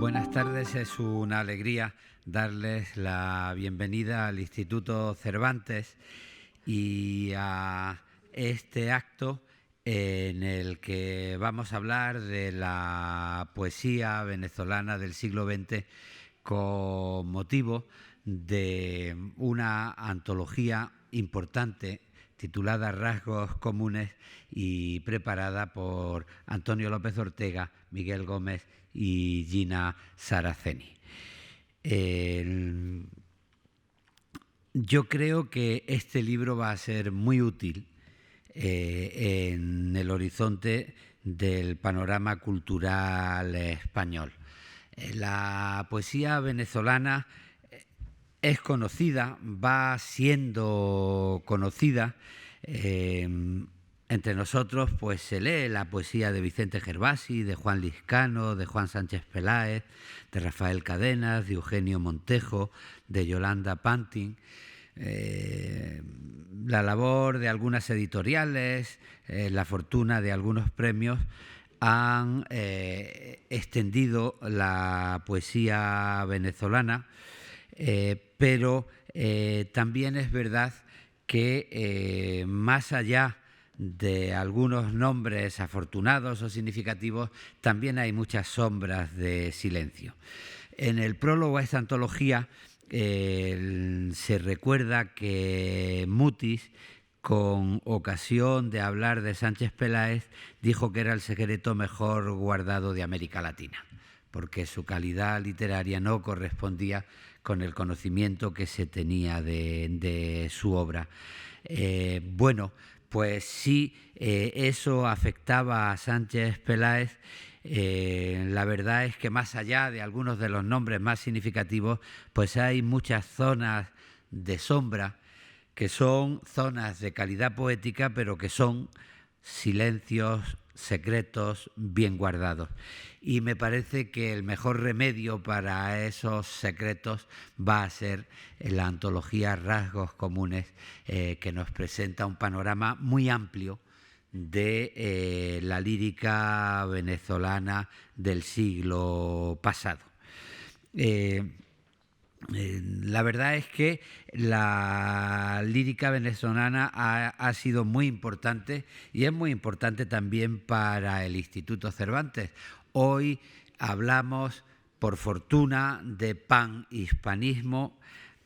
Buenas tardes, es una alegría darles la bienvenida al Instituto Cervantes y a este acto en el que vamos a hablar de la poesía venezolana del siglo XX con motivo de una antología importante titulada Rasgos Comunes y preparada por Antonio López Ortega, Miguel Gómez y Gina Saraceni. Yo creo que este libro va a ser muy útil en el horizonte del panorama cultural español. La poesía venezolana es conocida, va siendo conocida. Entre nosotros pues se lee la poesía de Vicente Gervasi, de Juan Liscano, de Juan Sánchez Peláez, de Rafael Cadenas, de Eugenio Montejo, de Yolanda Pantin. La labor de algunas editoriales, la fortuna de algunos premios han extendido la poesía venezolana, pero también es verdad que más allá de algunos nombres afortunados o significativos, también hay muchas sombras de silencio. En el prólogo a esta antología se recuerda que Mutis, con ocasión de hablar de Sánchez Peláez, dijo que era el secreto mejor guardado de América Latina, porque su calidad literaria no correspondía con el conocimiento que se tenía de su obra. Pues sí, eso afectaba a Sánchez Peláez. La verdad es que más allá de algunos de los nombres más significativos, pues hay muchas zonas de sombra que son zonas de calidad poética, pero que son silencios secretos bien guardados. Y me parece que el mejor remedio para esos secretos va a ser la antología Rasgos Comunes, que nos presenta un panorama muy amplio de la lírica venezolana del siglo pasado. La verdad es que la lírica venezolana ha sido muy importante y es muy importante también para el Instituto Cervantes. Hoy hablamos, por fortuna, de panhispanismo,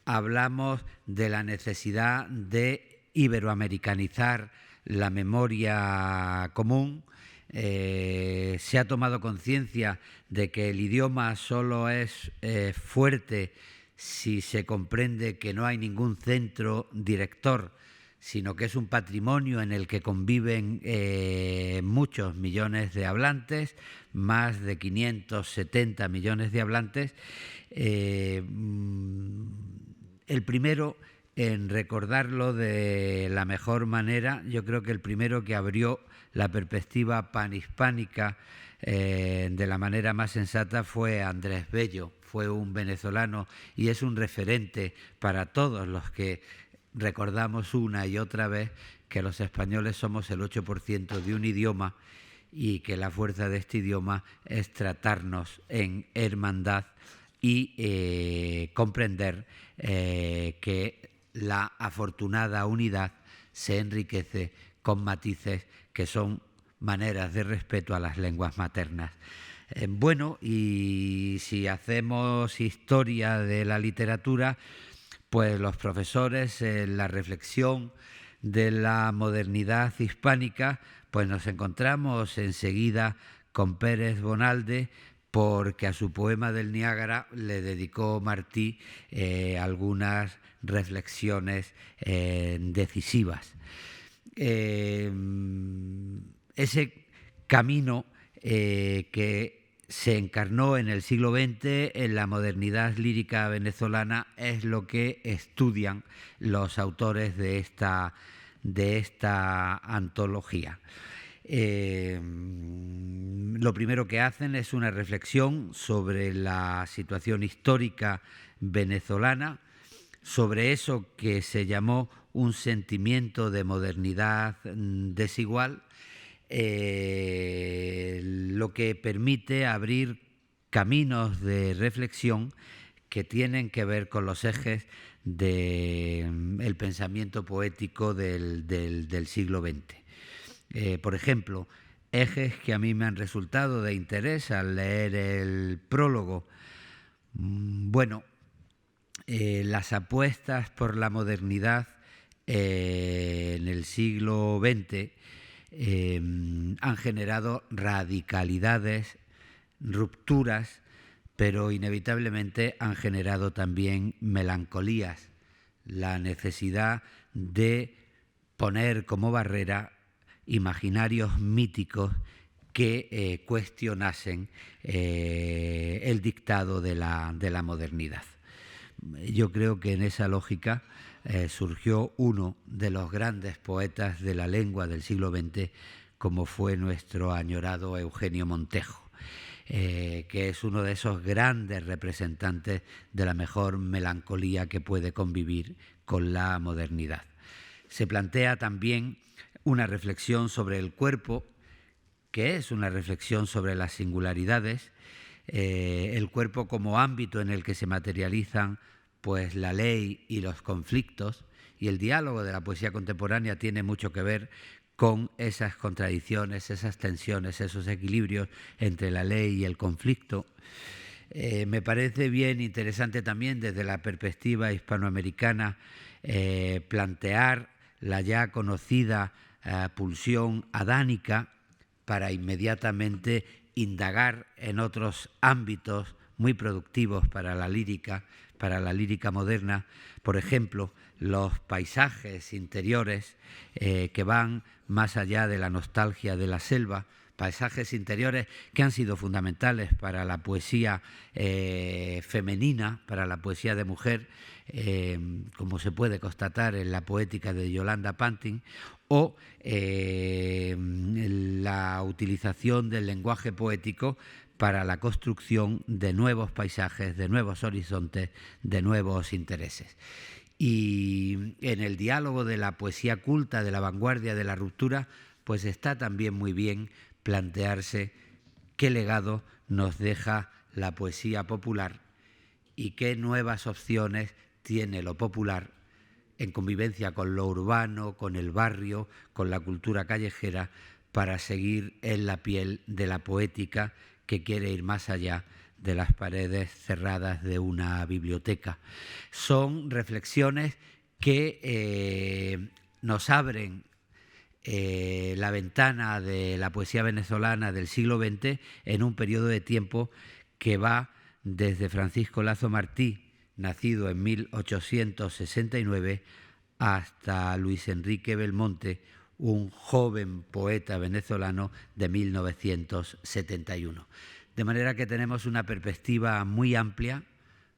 hablamos de la necesidad de iberoamericanizar la memoria común. Se ha tomado conciencia de que el idioma solo es fuerte si se comprende que no hay ningún centro director, sino que es un patrimonio en el que conviven muchos millones de hablantes, más de 570 millones de hablantes. El primero en recordarlo de la mejor manera, yo creo que el primero que abrió la perspectiva panhispánica de la manera más sensata fue Andrés Bello. Fue un venezolano y es un referente para todos los que recordamos una y otra vez que los españoles somos el 8% de un idioma y que la fuerza de este idioma es tratarnos en hermandad y comprender que la afortunada unidad se enriquece con matices que son maneras de respeto a las lenguas maternas. Y si hacemos historia de la literatura, pues los profesores en la reflexión de la modernidad hispánica, pues nos encontramos enseguida con Pérez Bonalde, porque a su poema del Niágara le dedicó Martí algunas reflexiones decisivas. Ese camino que se encarnó en el siglo XX en la modernidad lírica venezolana es lo que estudian los autores de esta antología. Lo primero que hacen es una reflexión sobre la situación histórica venezolana, sobre eso que se llamó un sentimiento de modernidad desigual, lo que permite abrir caminos de reflexión que tienen que ver con los ejes del pensamiento poético del siglo XX. Por ejemplo, ejes que a mí me han resultado de interés al leer el prólogo. Bueno, las apuestas por la modernidad en el siglo XX han generado radicalidades, rupturas, pero inevitablemente han generado también melancolías, la necesidad de poner como barrera imaginarios míticos que cuestionasen el dictado de la modernidad. Yo creo que en esa lógica surgió uno de los grandes poetas de la lengua del siglo XX, como fue nuestro añorado Eugenio Montejo, que es uno de esos grandes representantes de la mejor melancolía que puede convivir con la modernidad. Se plantea también una reflexión sobre el cuerpo, que es una reflexión sobre las singularidades, el cuerpo como ámbito en el que se materializan pues la ley y los conflictos, y el diálogo de la poesía contemporánea tiene mucho que ver con esas contradicciones, esas tensiones, esos equilibrios entre la ley y el conflicto. Me parece bien interesante también desde la perspectiva hispanoamericana plantear la ya conocida pulsión adánica para inmediatamente indagar en otros ámbitos muy productivos para la lírica moderna. Por ejemplo, los paisajes interiores que van más allá de la nostalgia de la selva, paisajes interiores que han sido fundamentales para la poesía femenina, para la poesía de mujer, como se puede constatar en la poética de Yolanda Pantin, o la utilización del lenguaje poético para la construcción de nuevos paisajes, de nuevos horizontes, de nuevos intereses. Y en el diálogo de la poesía culta, de la vanguardia, de la ruptura, pues está también muy bien plantearse qué legado nos deja la poesía popular y qué nuevas opciones tiene lo popular en convivencia con lo urbano, con el barrio, con la cultura callejera, para seguir en la piel de la poética que quiere ir más allá de las paredes cerradas de una biblioteca. Son reflexiones que nos abren la ventana de la poesía venezolana del siglo XX en un periodo de tiempo que va desde Francisco Lazo Martí, nacido en 1869, hasta Luis Enrique Belmonte, un joven poeta venezolano de 1971. De manera que tenemos una perspectiva muy amplia,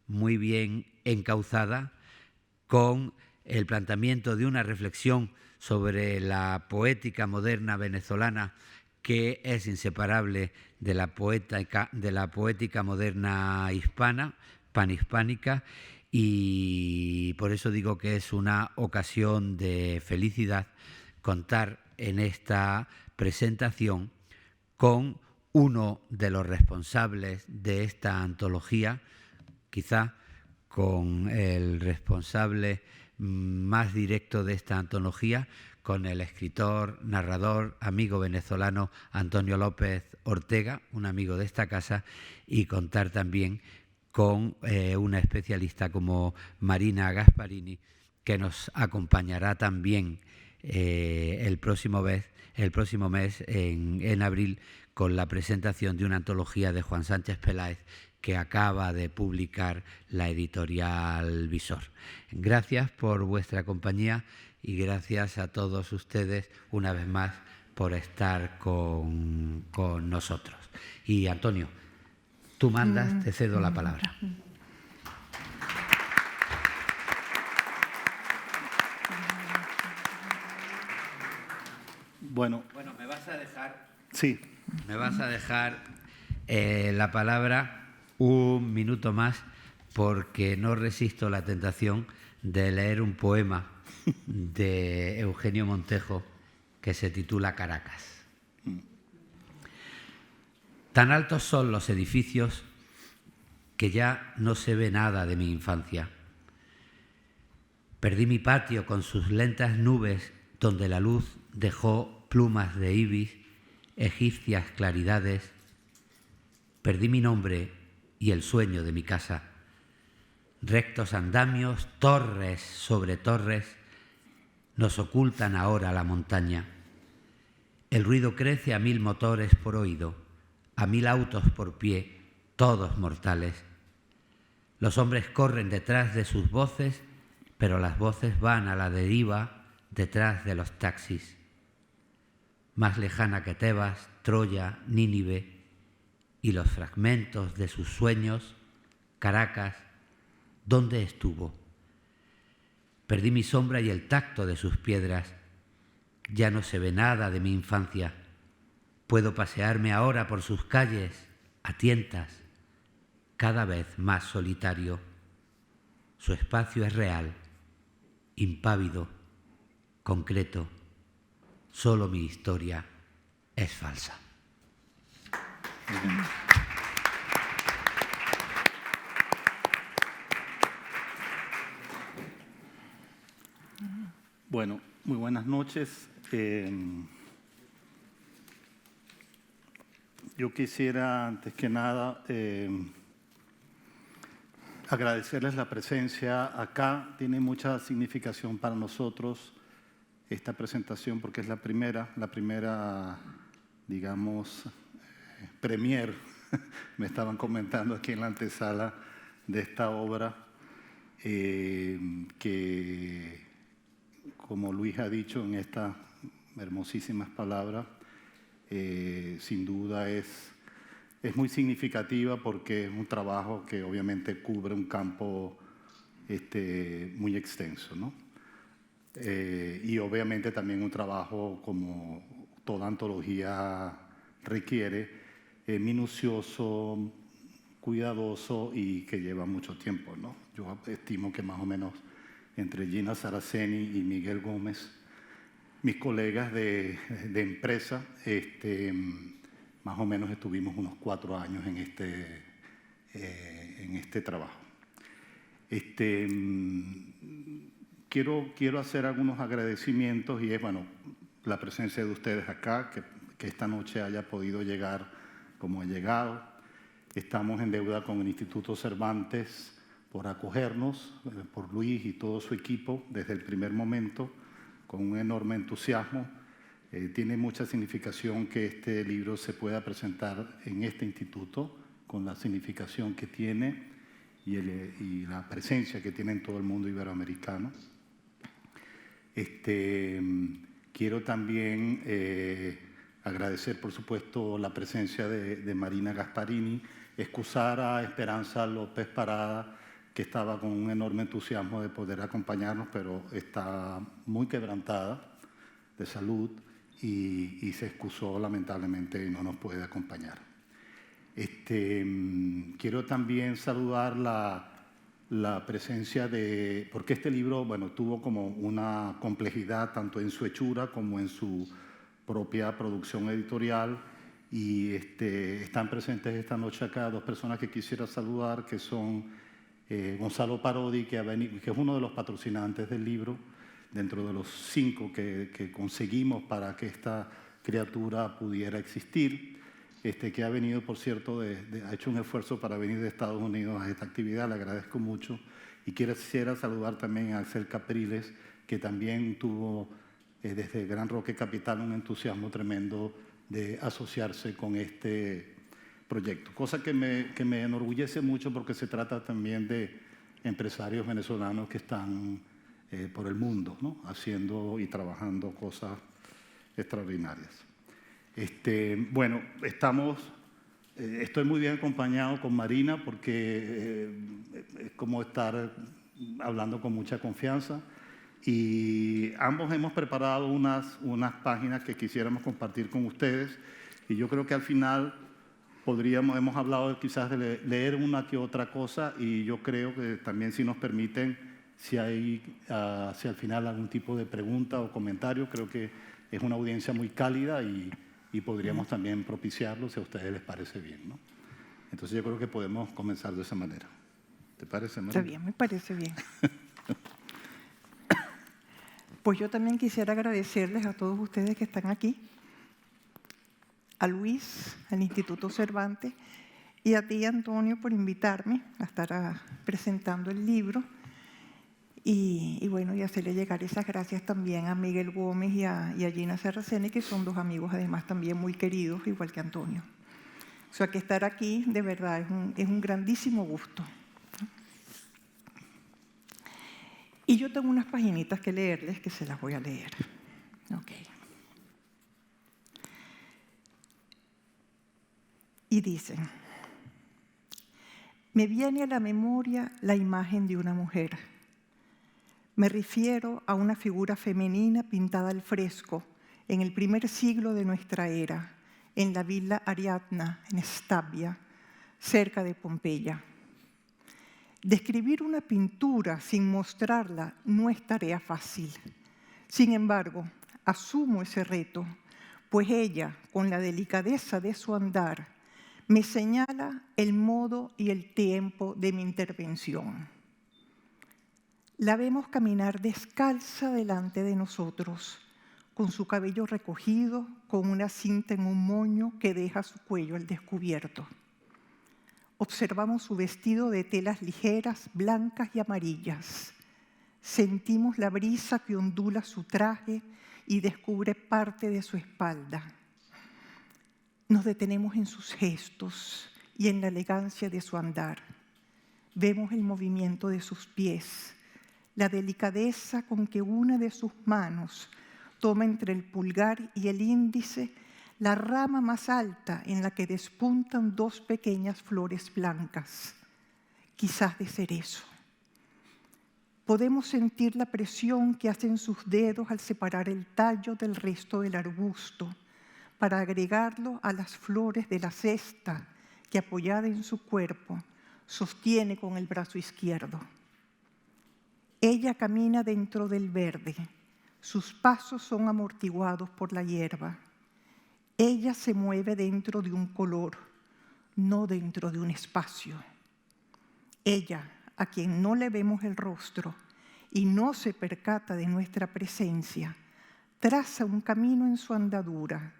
muy bien encauzada, con el planteamiento de una reflexión sobre la poética moderna venezolana, que es inseparable de la poética moderna hispana, panhispánica, y por eso digo que es una ocasión de felicidad contar en esta presentación con uno de los responsables de esta antología, quizá con el responsable más directo de esta antología, con el escritor, narrador, amigo venezolano Antonio López Ortega, un amigo de esta casa, y contar también con una especialista como Marina Gasparini, que nos acompañará también el próximo mes en abril, con la presentación de una antología de Juan Sánchez Peláez que acaba de publicar la editorial Visor. Gracias por vuestra compañía y gracias a todos ustedes una vez más por estar con nosotros. Y Antonio, tú mandas, te cedo la palabra. Bueno, me vas a dejar. Sí. Me vas a dejar la palabra un minuto más, porque no resisto la tentación de leer un poema de Eugenio Montejo que se titula Caracas. Tan altos son los edificios que ya no se ve nada de mi infancia. Perdí mi patio con sus lentas nubes donde la luz dejó plumas de ibis, egipcias claridades. Perdí mi nombre y el sueño de mi casa. Rectos andamios, torres sobre torres, nos ocultan ahora la montaña. El ruido crece a 1000 motores por oído, a 1000 autos por pie, todos mortales. Los hombres corren detrás de sus voces, pero las voces van a la deriva detrás de los taxis. Más lejana que Tebas, Troya, Nínive y los fragmentos de sus sueños, Caracas, ¿dónde estuvo? Perdí mi sombra y el tacto de sus piedras. Ya no se ve nada de mi infancia. Puedo pasearme ahora por sus calles, a tientas, cada vez más solitario. Su espacio es real, impávido, concreto. Solo mi historia es falsa. Bueno, muy buenas noches. Yo quisiera, antes que nada, agradecerles la presencia acá. Tiene mucha significación para nosotros esta presentación porque es la primera, digamos, premier, me estaban comentando aquí en la antesala de esta obra, que, como Luis ha dicho en estas hermosísimas palabras, sin duda es muy significativa porque es un trabajo que obviamente cubre un campo muy extenso, ¿no? Y obviamente también un trabajo, como toda antología requiere, minucioso, cuidadoso y que lleva mucho tiempo, ¿no? Yo estimo que más o menos entre Gina Saraceni y Miguel Gómez, mis colegas de empresa, más o menos estuvimos unos 4 años en este trabajo. Quiero hacer algunos agradecimientos y es, bueno, la presencia de ustedes acá, que esta noche haya podido llegar como ha llegado. Estamos en deuda con el Instituto Cervantes por acogernos, por Luis y todo su equipo desde el primer momento, con un enorme entusiasmo. Tiene mucha significación que este libro se pueda presentar en este instituto, con la significación que tiene y la presencia que tiene en todo el mundo iberoamericano. Quiero también agradecer, por supuesto, la presencia de Marina Gasparini, excusar a Esperanza López Parada, que estaba con un enorme entusiasmo de poder acompañarnos, pero está muy quebrantada de salud y se excusó lamentablemente y no nos puede acompañar. Quiero también saludar la presencia de, porque este libro, bueno, tuvo como una complejidad tanto en su hechura como en su propia producción editorial, y están presentes esta noche acá 2 personas que quisiera saludar, que son Gonzalo Parodi, que es uno de los patrocinantes del libro, dentro de los 5 que conseguimos para que esta criatura pudiera existir, que ha venido, por cierto, ha hecho un esfuerzo para venir de Estados Unidos a esta actividad, le agradezco mucho. Y quisiera saludar también a Axel Capriles, que también tuvo desde Gran Roque Capital un entusiasmo tremendo de asociarse con este proyecto. Cosa que me enorgullece mucho porque se trata también de empresarios venezolanos que están por el mundo, ¿no? Haciendo y trabajando cosas extraordinarias. Bueno, estoy muy bien acompañado con Marina porque es como estar hablando con mucha confianza, y ambos hemos preparado unas páginas que quisiéramos compartir con ustedes, y yo creo que al final hemos hablado quizás de leer una que otra cosa, y yo creo que también, si nos permiten, si hay al final algún tipo de pregunta o comentario, creo que es una audiencia muy cálida y podríamos también propiciarlo si a ustedes les parece bien, ¿no? Entonces yo creo que podemos comenzar de esa manera. ¿Te parece, María? Está bien, me parece bien. Pues yo también quisiera agradecerles a todos ustedes que están aquí, a Luis, al Instituto Cervantes, y a ti, Antonio, por invitarme a estar presentando el libro. Y bueno, y hacerle llegar esas gracias también a Miguel Gómez y a Gina Serraceni, que son dos amigos además también muy queridos, igual que Antonio. O sea que estar aquí de verdad es un grandísimo gusto. Y yo tengo unas paginitas que leerles, que se las voy a leer. Okay. Y dicen: me viene a la memoria la imagen de una mujer. Me refiero a una figura femenina pintada al fresco en el primer siglo de nuestra era, en la Villa Ariadna, en Stabia, cerca de Pompeya. Describir una pintura sin mostrarla no es tarea fácil. Sin embargo, asumo ese reto, pues ella, con la delicadeza de su andar, me señala el modo y el tiempo de mi intervención. La vemos caminar descalza delante de nosotros, con su cabello recogido, con una cinta en un moño que deja su cuello al descubierto. Observamos su vestido de telas ligeras, blancas y amarillas. Sentimos la brisa que ondula su traje y descubre parte de su espalda. Nos detenemos en sus gestos y en la elegancia de su andar. Vemos el movimiento de sus pies, la delicadeza con que una de sus manos toma entre el pulgar y el índice la rama más alta en la que despuntan dos pequeñas flores blancas, quizás de cerezo. Podemos sentir la presión que hacen sus dedos al separar el tallo del resto del arbusto para agregarlo a las flores de la cesta que, apoyada en su cuerpo, sostiene con el brazo izquierdo. Ella camina dentro del verde. Sus pasos son amortiguados por la hierba. Ella se mueve dentro de un color, no dentro de un espacio. Ella, a quien no le vemos el rostro y no se percata de nuestra presencia, traza un camino en su andadura,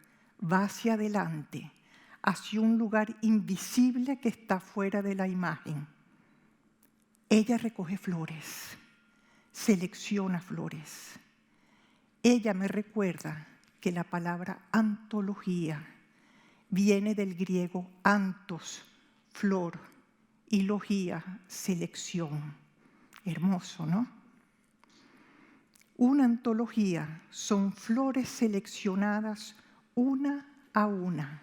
va hacia adelante, hacia un lugar invisible que está fuera de la imagen. Ella recoge flores, selecciona flores. Ella me recuerda que la palabra antología viene del griego antos, flor, y logía, selección. Hermoso, ¿no? Una antología son flores seleccionadas una a una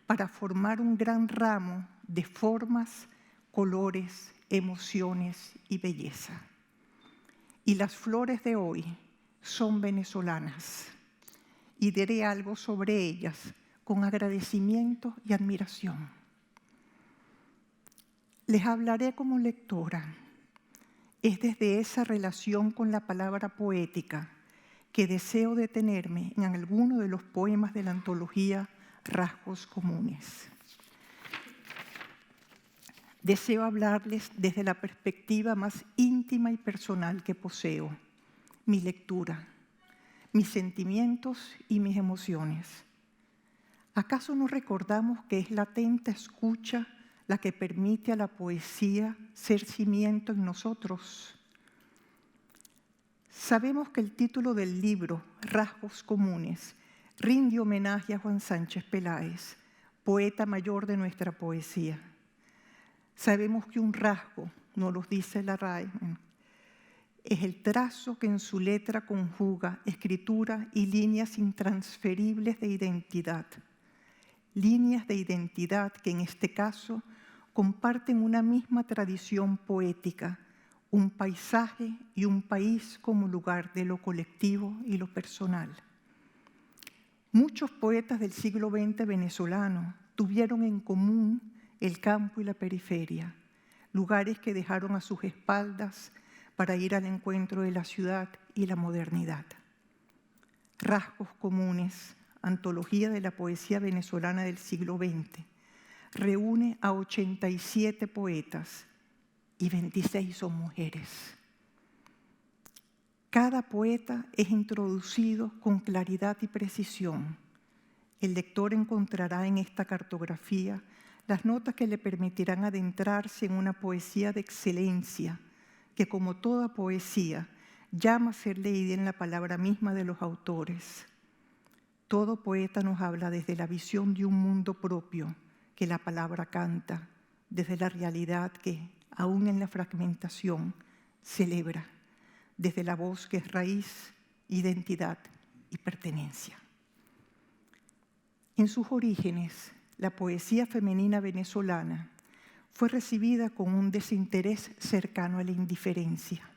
para formar un gran ramo de formas, colores, emociones y belleza. Y las flores de hoy son venezolanas y diré algo sobre ellas con agradecimiento y admiración. Les hablaré como lectora. Es desde esa relación con la palabra poética que deseo detenerme en alguno de los poemas de la antología Rasgos Comunes. Deseo hablarles desde la perspectiva más íntima y personal que poseo, mi lectura, mis sentimientos y mis emociones. ¿Acaso no recordamos que es la atenta escucha la que permite a la poesía ser cimiento en nosotros? Sabemos que el título del libro, Rasgos Comunes, rinde homenaje a Juan Sánchez Peláez, poeta mayor de nuestra poesía. Sabemos que un rasgo, nos lo dice la RAE, es el trazo que en su letra conjuga escritura y líneas intransferibles de identidad. Líneas de identidad que en este caso comparten una misma tradición poética, un paisaje y un país como lugar de lo colectivo y lo personal. Muchos poetas del siglo XX venezolano tuvieron en común el campo y la periferia, lugares que dejaron a sus espaldas para ir al encuentro de la ciudad y la modernidad. Rasgos Comunes, antología de la poesía venezolana del siglo XX, reúne a 87 poetas y 26 son mujeres. Cada poeta es introducido con claridad y precisión. El lector encontrará en esta cartografía las notas que le permitirán adentrarse en una poesía de excelencia, que como toda poesía llama a ser leída en la palabra misma de los autores. Todo poeta nos habla desde la visión de un mundo propio que la palabra canta, desde la realidad que, aún en la fragmentación, celebra, desde la voz que es raíz, identidad y pertenencia. En sus orígenes, la poesía femenina venezolana fue recibida con un desinterés cercano a la indiferencia.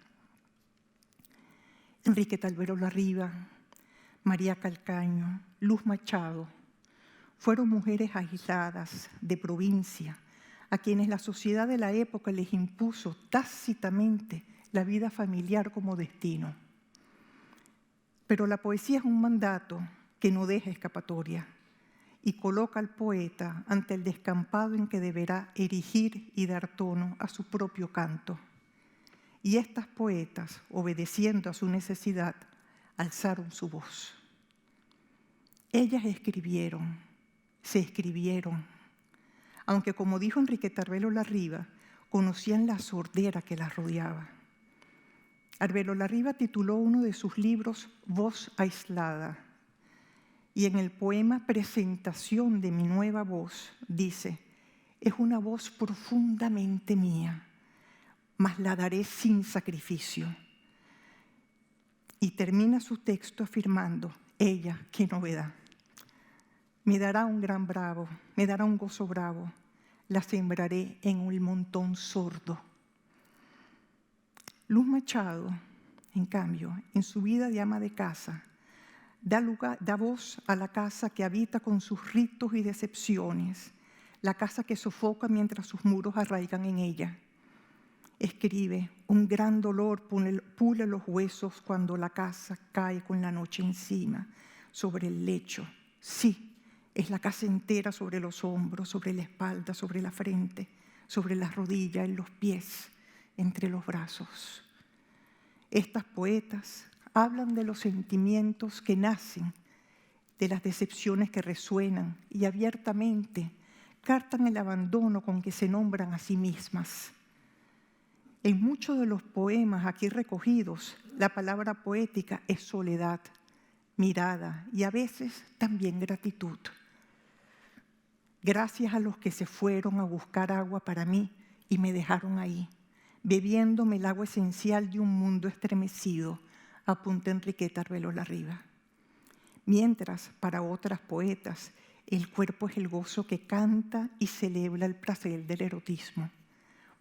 Enriqueta Albero Larriba, María Calcaño, Luz Machado, fueron mujeres aisladas de provincia, a quienes la sociedad de la época les impuso tácitamente la vida familiar como destino. Pero la poesía es un mandato que no deja escapatoria y coloca al poeta ante el descampado en que deberá erigir y dar tono a su propio canto. Y estas poetas, obedeciendo a su necesidad, alzaron su voz. Ellas escribieron, se escribieron, aunque como dijo Enriqueta Arbelo Larriba, conocían la sordera que las rodeaba. Arbelo Larriba tituló uno de sus libros Voz aislada, y en el poema Presentación de mi nueva voz dice: es una voz profundamente mía, mas la daré sin sacrificio. Y termina su texto afirmando: ella, qué novedad, me dará un gran bravo, me dará un gozo bravo, la sembraré en un montón sordo. Luz Machado, en cambio, en su vida de ama de casa, da voz a la casa que habita con sus ritos y decepciones, la casa que sofoca mientras sus muros arraigan en ella. Escribe: un gran dolor pule los huesos cuando la casa cae con la noche encima, sobre el lecho. Sí, es la casa entera sobre los hombros, sobre la espalda, sobre la frente, sobre las rodillas, en los pies, entre los brazos. Estas poetas hablan de los sentimientos que nacen, de las decepciones que resuenan y abiertamente cartan el abandono con que se nombran a sí mismas. En muchos de los poemas aquí recogidos, la palabra poética es soledad, mirada y a veces también gratitud. Gracias a los que se fueron a buscar agua para mí y me dejaron ahí, bebiéndome el agua esencial de un mundo estremecido, apunta Enriqueta Arbelo Larriba. Mientras, para otras poetas, el cuerpo es el gozo que canta y celebra el placer del erotismo.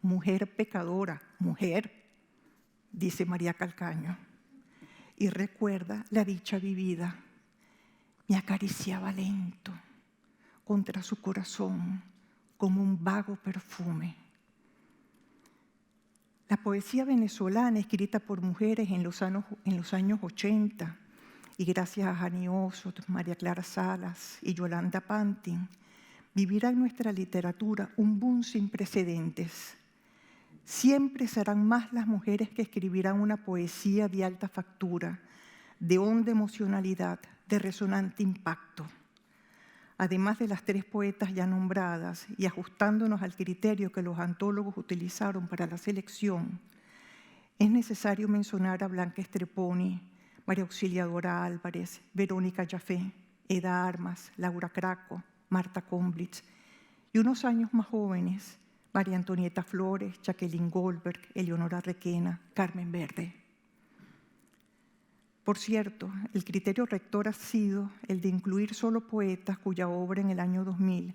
Mujer pecadora, mujer, dice María Calcaño, y recuerda la dicha vivida. Me acariciaba lento contra su corazón como un vago perfume. La poesía venezolana, escrita por mujeres en los años 80, y gracias a Jani Ossoff, María Clara Salas y Yolanda Pantin, vivirá en nuestra literatura un boom sin precedentes. Siempre serán más las mujeres que escribirán una poesía de alta factura, de honda emocionalidad, de resonante impacto. Además de las 3 poetas ya nombradas y ajustándonos al criterio que los antólogos utilizaron para la selección, es necesario mencionar a Blanca Streponi, María Auxiliadora Álvarez, Verónica Jaffe, Eda Armas, Laura Craco, Marta Komblitz, y unos años más jóvenes, María Antonieta Flores, Jacqueline Goldberg, Eleonora Requena, Carmen Verde. Por cierto, el criterio rector ha sido el de incluir solo poetas cuya obra en el año 2000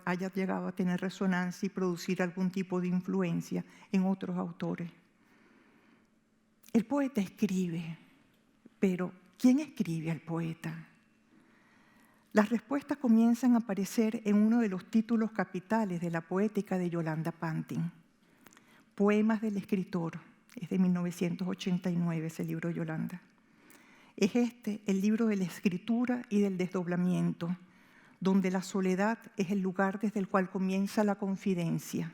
haya llegado a tener resonancia y producir algún tipo de influencia en otros autores. El poeta escribe, pero ¿quién escribe al poeta? Las respuestas comienzan a aparecer en uno de los títulos capitales de la poética de Yolanda Pantin. Poemas del escritor, es de 1989 ese libro de Yolanda. Es este el libro de la escritura y del desdoblamiento, donde la soledad es el lugar desde el cual comienza la confidencia.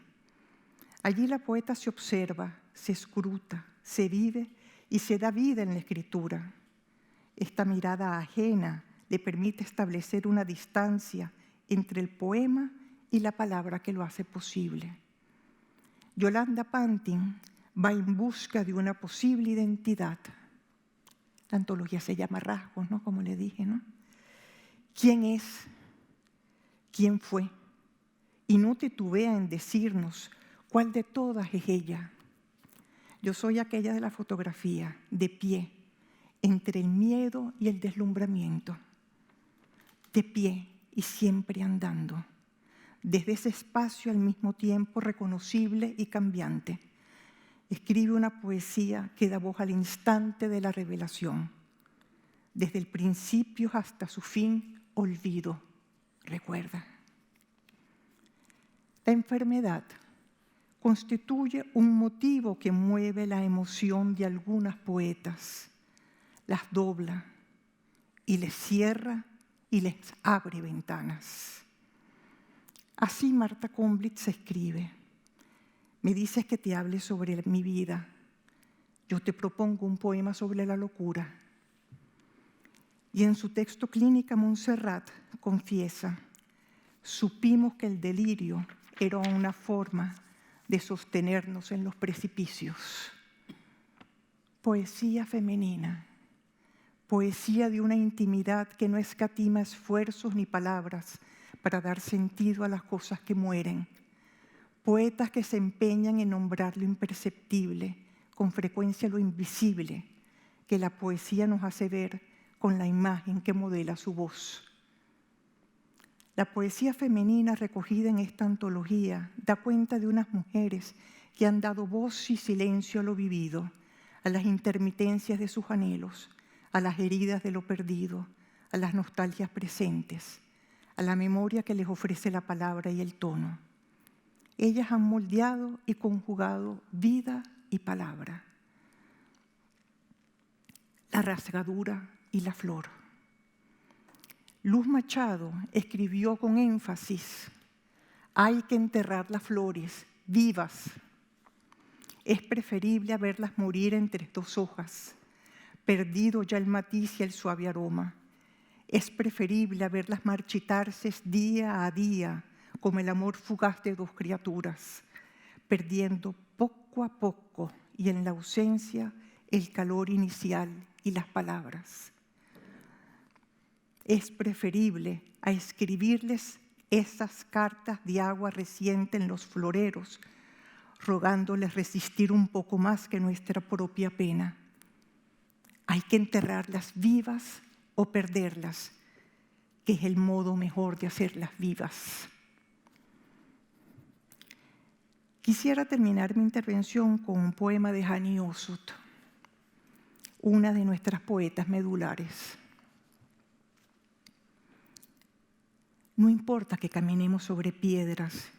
Allí la poeta se observa, se escruta, se vive y se da vida en la escritura. Esta mirada ajena le permite establecer una distancia entre el poema y la palabra que lo hace posible. Yolanda Pantin va en busca de una posible identidad. La antología se llama Rasgos, ¿no? Como le dije, ¿no? ¿Quién es? ¿Quién fue? Y no titubea en decirnos cuál de todas es ella. Yo soy aquella de la fotografía, de pie, entre el miedo y el deslumbramiento. De pie y siempre andando, desde ese espacio al mismo tiempo reconocible y cambiante. Escribe una poesía que da voz al instante de la revelación. Desde el principio hasta su fin, olvido, recuerda. La enfermedad constituye un motivo que mueve la emoción de algunas poetas, las dobla y les cierra y les abre ventanas. Así Marta Komblitz escribe: me dices que te hable sobre mi vida. Yo te propongo un poema sobre la locura. Y en su texto Clínica Montserrat confiesa: supimos que el delirio era una forma de sostenernos en los precipicios. Poesía femenina, poesía de una intimidad que no escatima esfuerzos ni palabras para dar sentido a las cosas que mueren. Poetas que se empeñan en nombrar lo imperceptible, con frecuencia lo invisible, que la poesía nos hace ver con la imagen que modela su voz. La poesía femenina recogida en esta antología da cuenta de unas mujeres que han dado voz y silencio a lo vivido, a las intermitencias de sus anhelos, a las heridas de lo perdido, a las nostalgias presentes, a la memoria que les ofrece la palabra y el tono. Ellas han moldeado y conjugado vida y palabra, la rasgadura y la flor. Luz Machado escribió con énfasis: hay que enterrar las flores vivas. Es preferible verlas morir entre dos hojas, perdido ya el matiz y el suave aroma. Es preferible verlas marchitarse día a día, como el amor fugaz de dos criaturas, perdiendo poco a poco y en la ausencia el calor inicial y las palabras. Es preferible a escribirles esas cartas de agua reciente en los floreros, rogándoles resistir un poco más que nuestra propia pena. Hay que enterrarlas vivas o perderlas, que es el modo mejor de hacerlas vivas. Quisiera terminar mi intervención con un poema de Hani Osut, una de nuestras poetas medulares. No importa que caminemos sobre piedras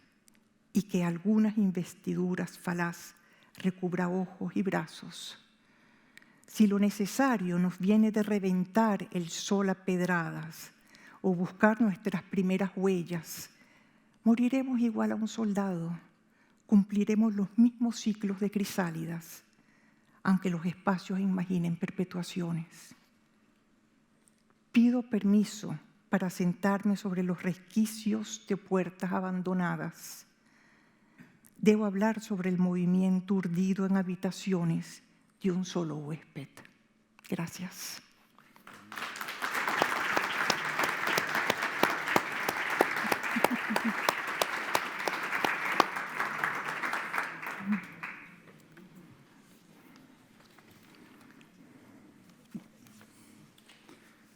y que algunas investiduras falaz recubra ojos y brazos. Si lo necesario nos viene de reventar el sol a pedradas o buscar nuestras primeras huellas, moriremos igual a un soldado, cumpliremos los mismos ciclos de crisálidas, aunque los espacios imaginen perpetuaciones. Pido permiso para sentarme sobre los resquicios de puertas abandonadas. Debo hablar sobre el movimiento urdido en habitaciones de un solo huésped. Gracias.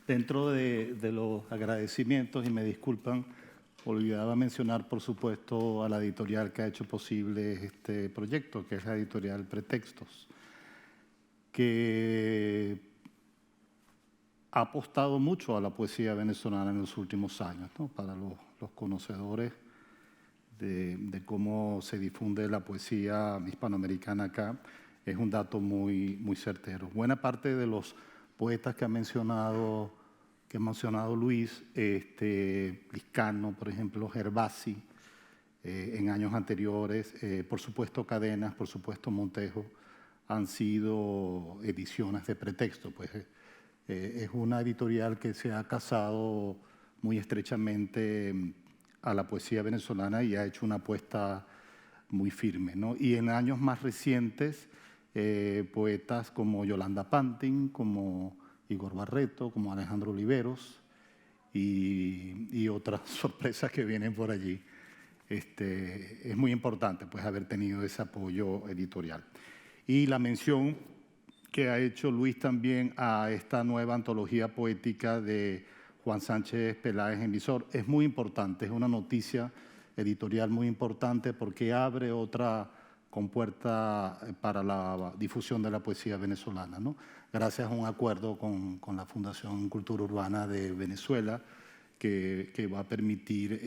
Dentro de los agradecimientos, y me disculpan, olvidaba mencionar, por supuesto, a la editorial que ha hecho posible este proyecto, que es la editorial Pretextos, que ha apostado mucho a la poesía venezolana en los últimos años, ¿no? Para los conocedores de cómo se difunde la poesía hispanoamericana acá, es un dato muy, muy certero. Buena parte de los poetas que ha mencionado que ha mencionado Luis, Liscano, por ejemplo, Gervasi, en años anteriores, por supuesto Cadenas, por supuesto Montejo, han sido ediciones de pretexto. Pues, es una editorial que se ha casado muy estrechamente a la poesía venezolana y ha hecho una apuesta muy firme, ¿no? Y en años más recientes, poetas como Yolanda Pantin, como Igor Barreto, como Alejandro Oliveros y otras sorpresas que vienen por allí. Es muy importante pues, haber tenido ese apoyo editorial. Y la mención que ha hecho Luis también a esta nueva antología poética de Juan Sánchez Peláez en Visor es muy importante, es una noticia editorial muy importante porque abre otra compuerta para la difusión de la poesía venezolana, ¿no? Gracias a un acuerdo con la Fundación Cultura Urbana de Venezuela que va a permitir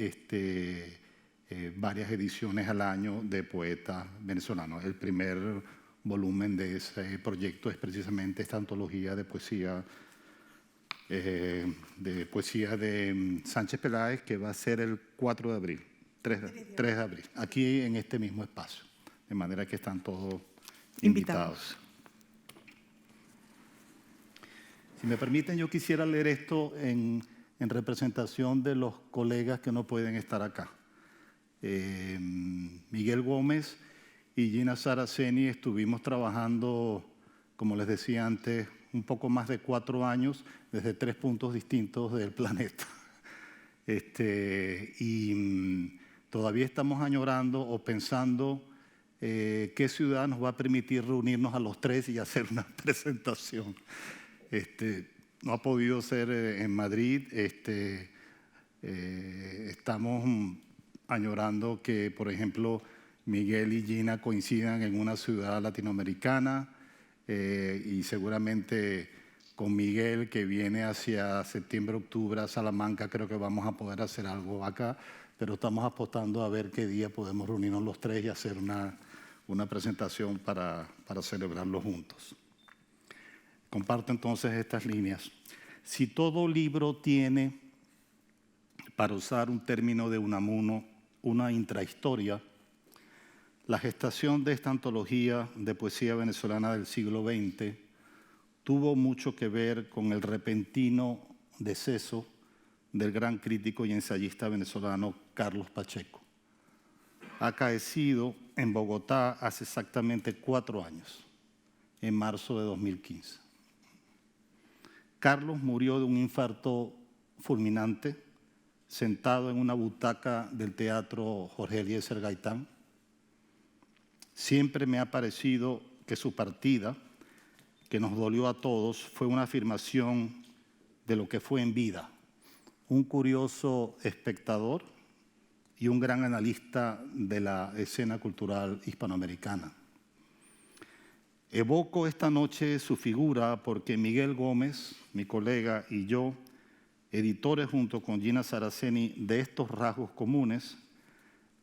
varias ediciones al año de poetas venezolanos. El primer volumen de ese proyecto es precisamente esta antología de poesía de Sánchez Peláez, que va a ser el 4 de abril, 3 de abril, aquí en este mismo espacio, de manera que están todos invitados. Si me permiten, yo quisiera leer esto en representación de los colegas que no pueden estar acá. Miguel Gómez y Gina Saraceni estuvimos trabajando, como les decía antes, un poco más de 4 años desde 3 puntos distintos del planeta. Y todavía estamos añorando o pensando qué ciudad nos va a permitir reunirnos a los 3 y hacer una presentación. No ha podido ser en Madrid. Estamos añorando que, por ejemplo, Miguel y Gina coincidan en una ciudad latinoamericana y seguramente con Miguel, que viene hacia septiembre, octubre a Salamanca, creo que vamos a poder hacer algo acá, pero estamos apostando a ver qué día podemos reunirnos los 3 y hacer una presentación para celebrarlo juntos. Comparto entonces estas líneas. Si todo libro tiene, para usar un término de Unamuno, una intrahistoria, la gestación de esta antología de poesía venezolana del siglo XX tuvo mucho que ver con el repentino deceso del gran crítico y ensayista venezolano Carlos Pacheco, acaecido en Bogotá hace exactamente 4 años, en marzo de 2015. Carlos murió de un infarto fulminante, sentado en una butaca del Teatro Jorge Eliezer Gaitán. Siempre me ha parecido que su partida, que nos dolió a todos, fue una afirmación de lo que fue en vida, un curioso espectador y un gran analista de la escena cultural hispanoamericana. Evoco esta noche su figura porque Miguel Gómez, mi colega, y yo, editores junto con Gina Saraceni de estos rasgos comunes,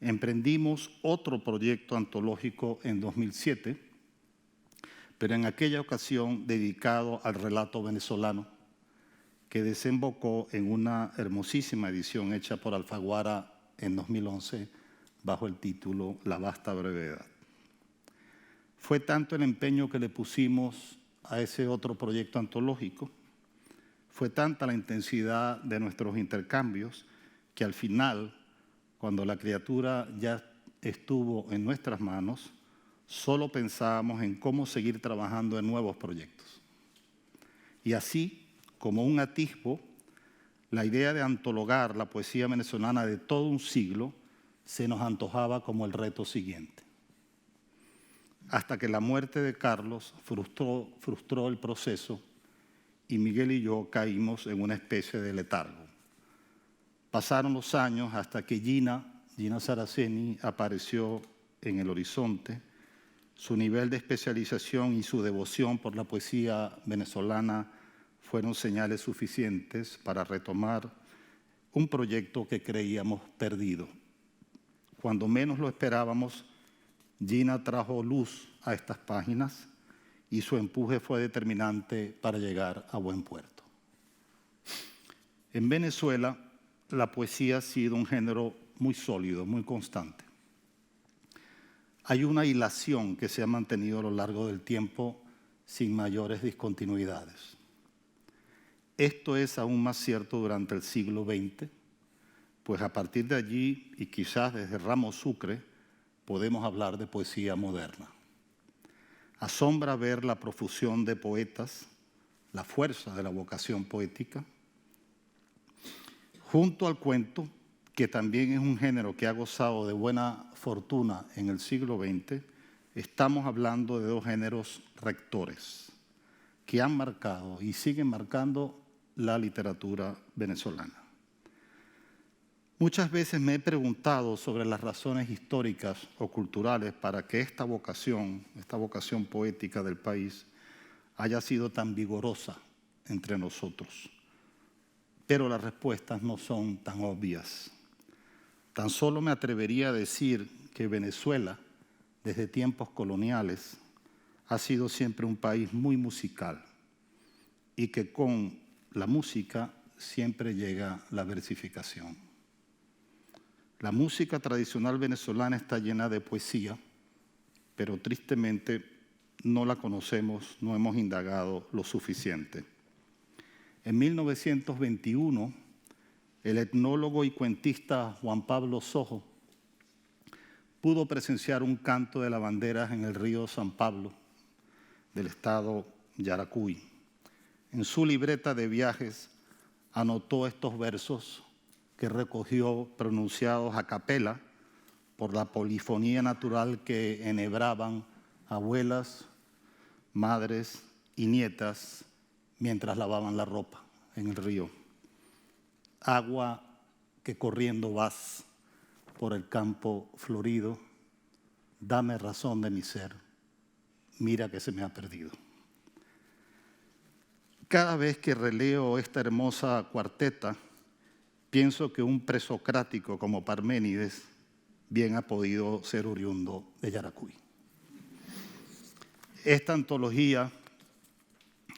emprendimos otro proyecto antológico en 2007, pero en aquella ocasión dedicado al relato venezolano, que desembocó en una hermosísima edición hecha por Alfaguara en 2011 bajo el título La vasta brevedad. Fue tanto el empeño que le pusimos a ese otro proyecto antológico, fue tanta la intensidad de nuestros intercambios, que al final, cuando la criatura ya estuvo en nuestras manos, solo pensábamos en cómo seguir trabajando en nuevos proyectos. Y así, como un atisbo, la idea de antologar la poesía venezolana de todo un siglo se nos antojaba como el reto siguiente. Hasta que la muerte de Carlos frustró el proceso y Miguel y yo caímos en una especie de letargo. Pasaron los años hasta que Gina Saraceni apareció en el horizonte. Su nivel de especialización y su devoción por la poesía venezolana fueron señales suficientes para retomar un proyecto que creíamos perdido. Cuando menos lo esperábamos, Gina trajo luz a estas páginas y su empuje fue determinante para llegar a buen puerto. En Venezuela, la poesía ha sido un género muy sólido, muy constante. Hay una hilación que se ha mantenido a lo largo del tiempo sin mayores discontinuidades. Esto es aún más cierto durante el siglo XX, pues a partir de allí, y quizás desde Ramos Sucre, podemos hablar de poesía moderna. Asombra ver la profusión de poetas, la fuerza de la vocación poética, junto al cuento, que también es un género que ha gozado de buena fortuna en el siglo XX, estamos hablando de dos géneros rectores que han marcado y siguen marcando la literatura venezolana. Muchas veces me he preguntado sobre las razones históricas o culturales para que esta vocación poética del país haya sido tan vigorosa entre nosotros. Pero las respuestas no son tan obvias. Tan solo me atrevería a decir que Venezuela, desde tiempos coloniales, ha sido siempre un país muy musical y que con la música siempre llega la versificación. La música tradicional venezolana está llena de poesía, pero tristemente no la conocemos, no hemos indagado lo suficiente. En 1921, el etnólogo y cuentista Juan Pablo Sojo pudo presenciar un canto de lavanderas en el río San Pablo del estado Yaracuy. En su libreta de viajes anotó estos versos que recogió pronunciados a capela por la polifonía natural que enhebraban abuelas, madres y nietas mientras lavaban la ropa en el río. Agua que corriendo vas por el campo florido, dame razón de mi ser, mira que se me ha perdido. Cada vez que releo esta hermosa cuarteta, pienso que un presocrático como Parménides bien ha podido ser oriundo de Yaracuy. Esta antología,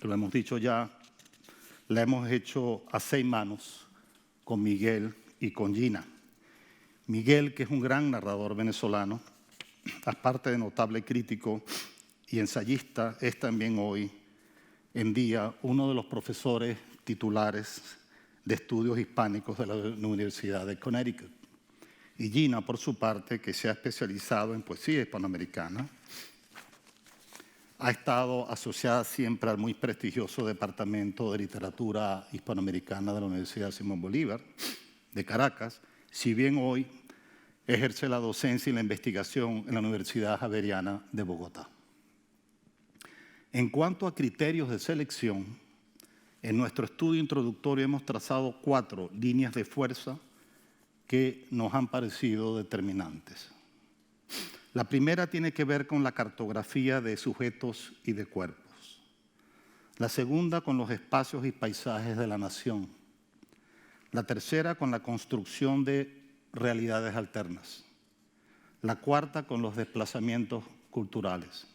lo hemos dicho ya, la hemos hecho a 6 manos con Miguel y con Gina. Miguel, que es un gran narrador venezolano, aparte de notable crítico y ensayista, es también hoy en día uno de los profesores titulares de estudios hispánicos de la Universidad de Connecticut. Y Gina, por su parte, que se ha especializado en poesía hispanoamericana, ha estado asociada siempre al muy prestigioso Departamento de Literatura Hispanoamericana de la Universidad Simón Bolívar de Caracas, si bien hoy ejerce la docencia y la investigación en la Universidad Javeriana de Bogotá. En cuanto a criterios de selección, en nuestro estudio introductorio hemos trazado 4 líneas de fuerza que nos han parecido determinantes. La primera tiene que ver con la cartografía de sujetos y de cuerpos. La segunda con los espacios y paisajes de la nación. La tercera con la construcción de realidades alternas. La cuarta con los desplazamientos culturales.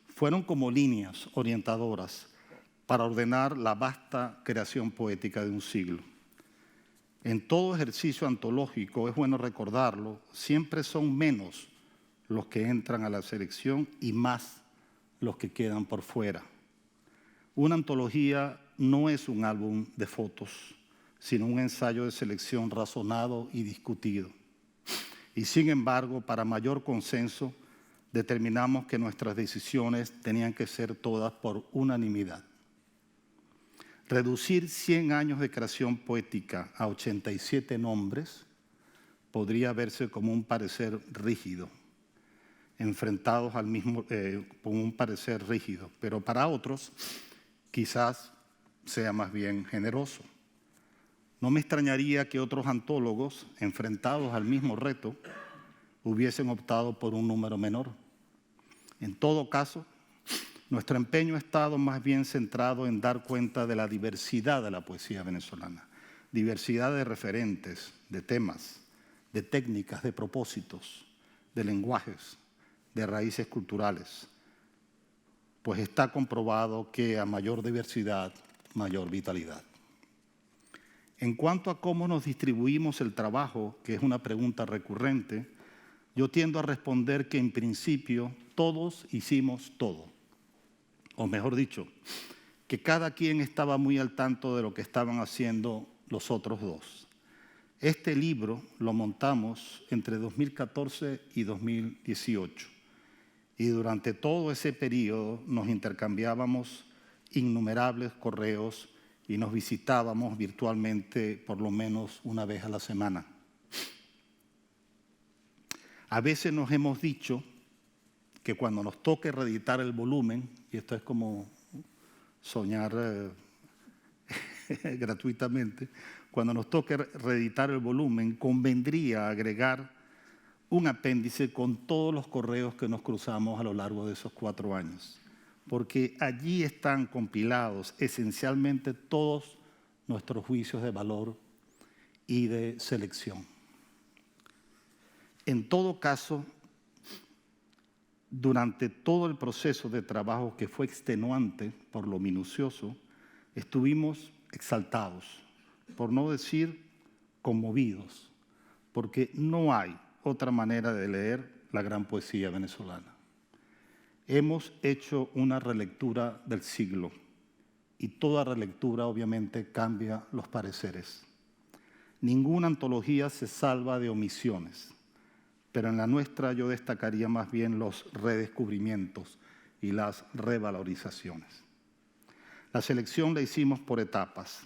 Fueron como líneas orientadoras para ordenar la vasta creación poética de un siglo. En todo ejercicio antológico, es bueno recordarlo, siempre son menos los que entran a la selección y más los que quedan por fuera. Una antología no es un álbum de fotos, sino un ensayo de selección razonado y discutido. Y sin embargo, para mayor consenso, determinamos que nuestras decisiones tenían que ser todas por unanimidad. Reducir 100 años de creación poética a 87 nombres podría verse como un parecer rígido, enfrentados al mismo, con un parecer rígido, pero para otros quizás sea más bien generoso. No me extrañaría que otros antólogos, enfrentados al mismo reto, hubiesen optado por un número menor. En todo caso, nuestro empeño ha estado más bien centrado en dar cuenta de la diversidad de la poesía venezolana, diversidad de referentes, de temas, de técnicas, de propósitos, de lenguajes, de raíces culturales, pues está comprobado que a mayor diversidad, mayor vitalidad. En cuanto a cómo nos distribuimos el trabajo, que es una pregunta recurrente, yo tiendo a responder que en principio todos hicimos todo. O mejor dicho, que cada quien estaba muy al tanto de lo que estaban haciendo los otros dos. Este libro lo montamos entre 2014 y 2018. Y durante todo ese periodo nos intercambiábamos innumerables correos y nos visitábamos virtualmente por lo menos una vez a la semana. A veces nos hemos dicho que cuando nos toque reeditar el volumen, y esto es como soñar gratuitamente, cuando nos toque reeditar el volumen, convendría agregar un apéndice con todos los correos que nos cruzamos a lo largo de esos 4 años, porque allí están compilados esencialmente todos nuestros juicios de valor y de selección. En todo caso, durante todo el proceso de trabajo, que fue extenuante por lo minucioso, estuvimos exaltados, por no decir conmovidos, porque no hay otra manera de leer la gran poesía venezolana. Hemos hecho una relectura del siglo y toda relectura obviamente cambia los pareceres. Ninguna antología se salva de omisiones, pero en la nuestra yo destacaría más bien los redescubrimientos y las revalorizaciones. La selección la hicimos por etapas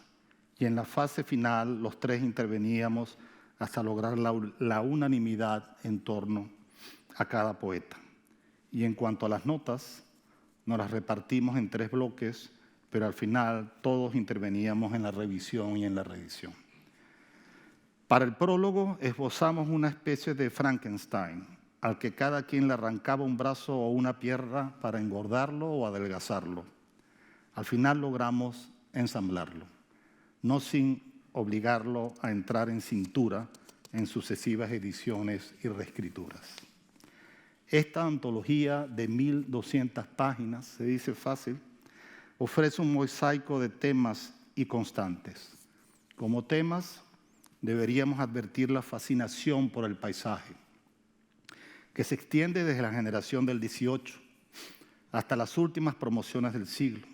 y en la fase final los 3 interveníamos hasta lograr la unanimidad en torno a cada poeta. Y en cuanto a las notas, nos las repartimos en 3 bloques, pero al final todos interveníamos en la revisión y en la reedición. Para el prólogo esbozamos una especie de Frankenstein, al que cada quien le arrancaba un brazo o una pierna para engordarlo o adelgazarlo. Al final logramos ensamblarlo, no sin obligarlo a entrar en cintura en sucesivas ediciones y reescrituras. Esta antología de 1.200 páginas, se dice fácil, ofrece un mosaico de temas y constantes. Como temas, deberíamos advertir la fascinación por el paisaje, que se extiende desde la generación del 18 hasta las últimas promociones del siglo.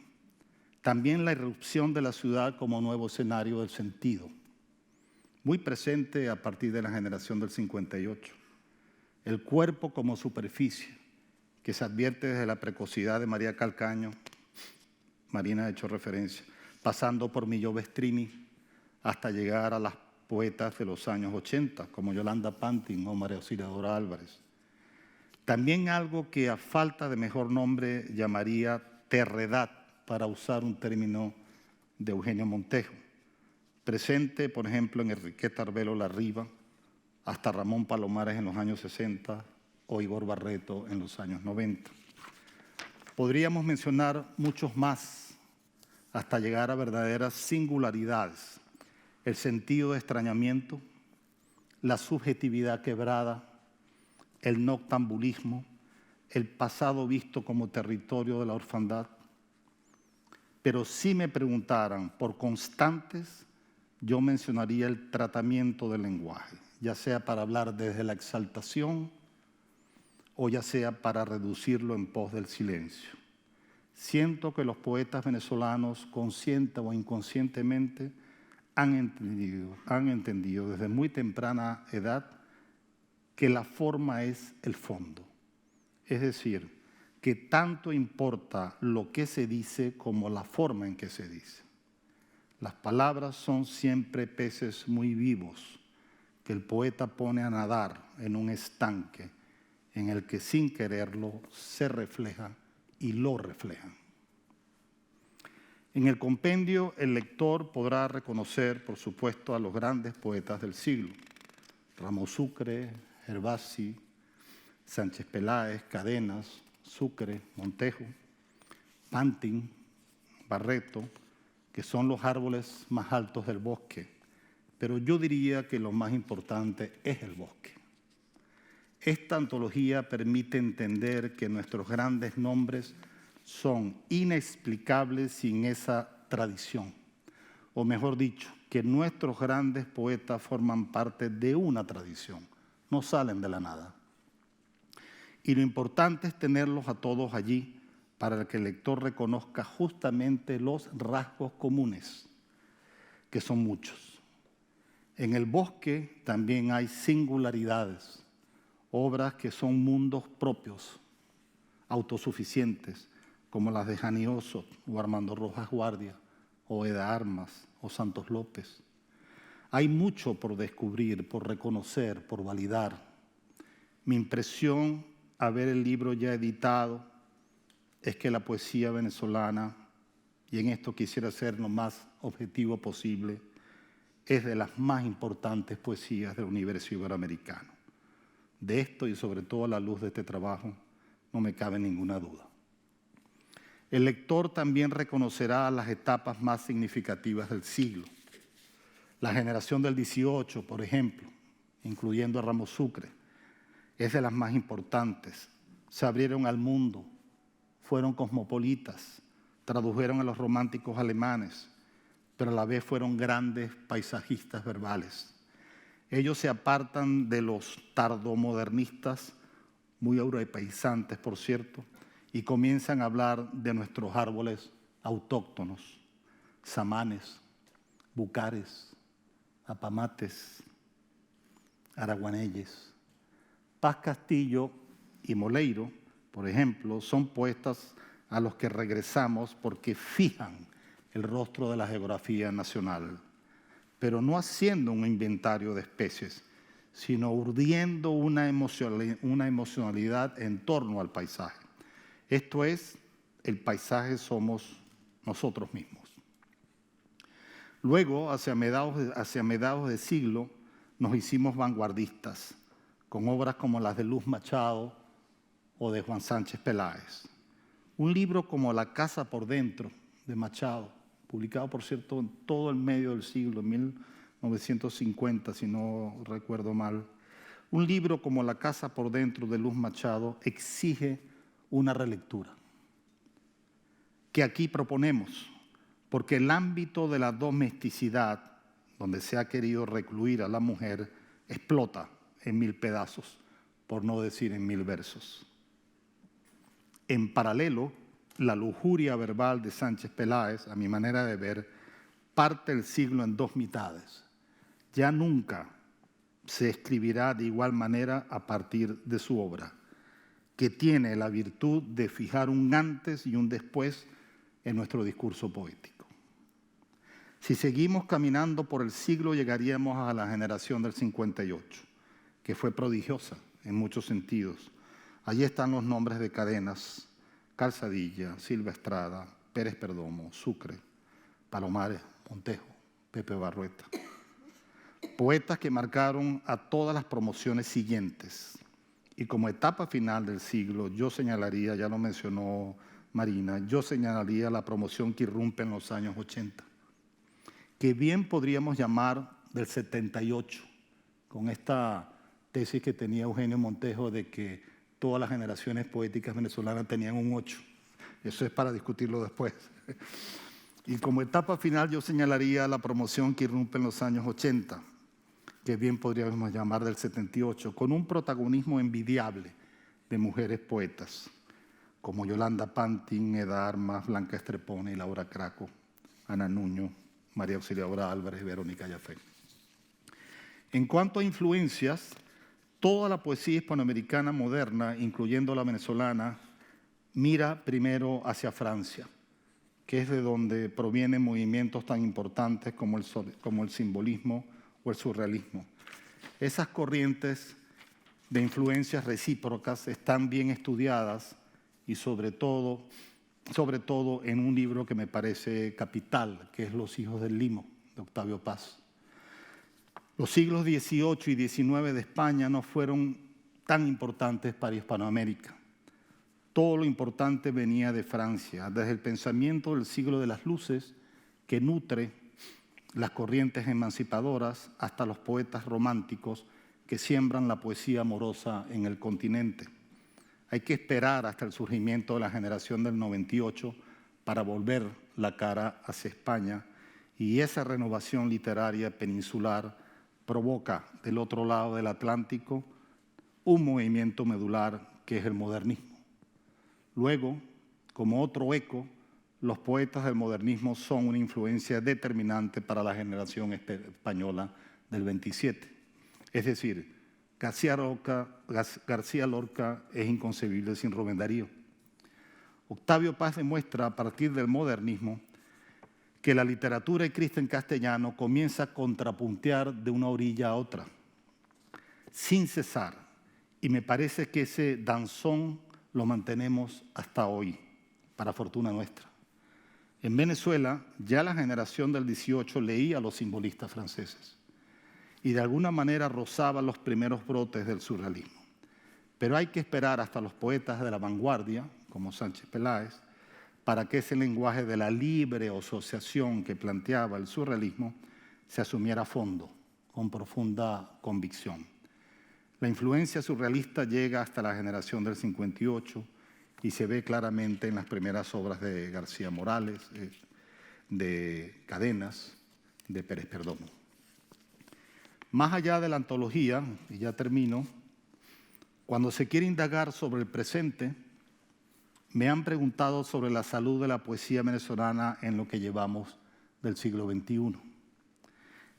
También la irrupción de la ciudad como nuevo escenario del sentido, muy presente a partir de la generación del 58. El cuerpo como superficie, que se advierte desde la precocidad de María Calcaño, Marina ha hecho referencia, pasando por Milló Vestrini, hasta llegar a las poetas de los años 80, como Yolanda Pantin o María Auxiliadora Álvarez. También algo que a falta de mejor nombre llamaría terredad, para usar un término de Eugenio Montejo, presente, por ejemplo, en Enriqueta Arbelo Larriba, hasta Ramón Palomares en los años 60 o Igor Barreto en los años 90. Podríamos mencionar muchos más, hasta llegar a verdaderas singularidades, el sentido de extrañamiento, la subjetividad quebrada, el noctambulismo, el pasado visto como territorio de la orfandad. Pero si me preguntaran por constantes, yo mencionaría el tratamiento del lenguaje, ya sea para hablar desde la exaltación o ya sea para reducirlo en pos del silencio. Siento que los poetas venezolanos, consciente o inconscientemente, han entendido desde muy temprana edad que la forma es el fondo. Es decir, que tanto importa lo que se dice como la forma en que se dice. Las palabras son siempre peces muy vivos que el poeta pone a nadar en un estanque en el que sin quererlo se refleja y lo refleja. En el compendio, el lector podrá reconocer, por supuesto, a los grandes poetas del siglo: Ramos Sucre, Gervasi, Sánchez Peláez, Cadenas, Sucre, Montejo, Pantin, Barreto, que son los árboles más altos del bosque, pero yo diría que lo más importante es el bosque. Esta antología permite entender que nuestros grandes nombres son inexplicables sin esa tradición, o mejor dicho, que nuestros grandes poetas forman parte de una tradición, no salen de la nada. Y lo importante es tenerlos a todos allí para que el lector reconozca justamente los rasgos comunes, que son muchos. En el bosque también hay singularidades, obras que son mundos propios, autosuficientes, como las de Jani Ossoff o Armando Rojas Guardia, o Eda Armas, o Santos López. Hay mucho por descubrir, por reconocer, por validar. Mi impresión al ver el libro ya editado es que la poesía venezolana, y en esto quisiera ser lo más objetivo posible, es de las más importantes poesías del universo iberoamericano. De esto y sobre todo a la luz de este trabajo no me cabe ninguna duda. El lector también reconocerá las etapas más significativas del siglo. La generación del 18, por ejemplo, incluyendo a Ramos Sucre, es de las más importantes. Se abrieron al mundo, fueron cosmopolitas, tradujeron a los románticos alemanes, pero a la vez fueron grandes paisajistas verbales. Ellos se apartan de los tardomodernistas, muy europeizantes, por cierto, y comienzan a hablar de nuestros árboles autóctonos, samanes, bucares, apamates, araguaneyes. Paz Castillo y Moleiro, por ejemplo, son poetas a los que regresamos porque fijan el rostro de la geografía nacional, pero no haciendo un inventario de especies, sino urdiendo una emocionalidad en torno al paisaje. Esto es, el paisaje somos nosotros mismos. Luego, hacia mediados de siglo, nos hicimos vanguardistas, con obras como las de Luz Machado o de Juan Sánchez Peláez. Un libro como La casa por dentro, de Machado, publicado, por cierto, en todo el medio del siglo, en 1950, si no recuerdo mal. Un libro como La casa por dentro, de Luz Machado, exige una relectura, que aquí proponemos, porque el ámbito de la domesticidad, donde se ha querido recluir a la mujer, explota en 1000 pedazos, por no decir en 1000 versos. En paralelo, la lujuria verbal de Sánchez Peláez, a mi manera de ver, parte el siglo en 2 mitades. Ya nunca se escribirá de igual manera a partir de su obra, que tiene la virtud de fijar un antes y un después en nuestro discurso poético. Si seguimos caminando por el siglo, llegaríamos a la generación del 58, que fue prodigiosa en muchos sentidos. Allí están los nombres de Cadenas, Calzadilla, Silva Estrada, Pérez Perdomo, Sucre, Palomares, Montejo, Pepe Barrueta. Poetas que marcaron a todas las promociones siguientes. Y como etapa final del siglo, yo señalaría, ya lo mencionó Marina, yo señalaría la promoción que irrumpe en los años 80, que bien podríamos llamar del 78, con esta tesis que tenía Eugenio Montejo de que todas las generaciones poéticas venezolanas tenían un 8. Eso es para discutirlo después. Y como etapa final yo señalaría la promoción que irrumpe en los años 80, que bien podríamos llamar del 78, con un protagonismo envidiable de mujeres poetas, como Yolanda Pantin, Eda Armas, Blanca Estrepona y Laura Craco, Ana Nuño, María Auxiliadora Álvarez y Verónica Yafé. En cuanto a influencias, toda la poesía hispanoamericana moderna, incluyendo la venezolana, mira primero hacia Francia, que es de donde provienen movimientos tan importantes como el simbolismo o el surrealismo. Esas corrientes de influencias recíprocas están bien estudiadas y sobre todo en un libro que me parece capital, que es Los hijos del limo, de Octavio Paz. Los siglos XVIII y XIX de España no fueron tan importantes para Hispanoamérica. Todo lo importante venía de Francia, desde el pensamiento del siglo de las luces, que nutre las corrientes emancipadoras, hasta los poetas románticos que siembran la poesía amorosa en el continente. Hay que esperar hasta el surgimiento de la generación del 98 para volver la cara hacia España y esa renovación literaria peninsular provoca del otro lado del Atlántico un movimiento medular que es el modernismo. Luego, como otro eco, los poetas del modernismo son una influencia determinante para la generación española del 27. Es decir, García Lorca es inconcebible sin Rubén Darío. Octavio Paz demuestra a partir del modernismo que la literatura escrita en castellano comienza a contrapuntear de una orilla a otra, sin cesar. Y me parece que ese danzón lo mantenemos hasta hoy, para fortuna nuestra. En Venezuela, ya la generación del 18 leía a los simbolistas franceses y de alguna manera rozaba los primeros brotes del surrealismo. Pero hay que esperar hasta los poetas de la vanguardia, como Sánchez Peláez, para que ese lenguaje de la libre asociación que planteaba el surrealismo se asumiera a fondo, con profunda convicción. La influencia surrealista llega hasta la generación del 58 y se ve claramente en las primeras obras de García Morales, de Cadenas, de Pérez Perdomo. Más allá de la antología, y ya termino, cuando se quiere indagar sobre el presente, me han preguntado sobre la salud de la poesía venezolana en lo que llevamos del siglo XXI.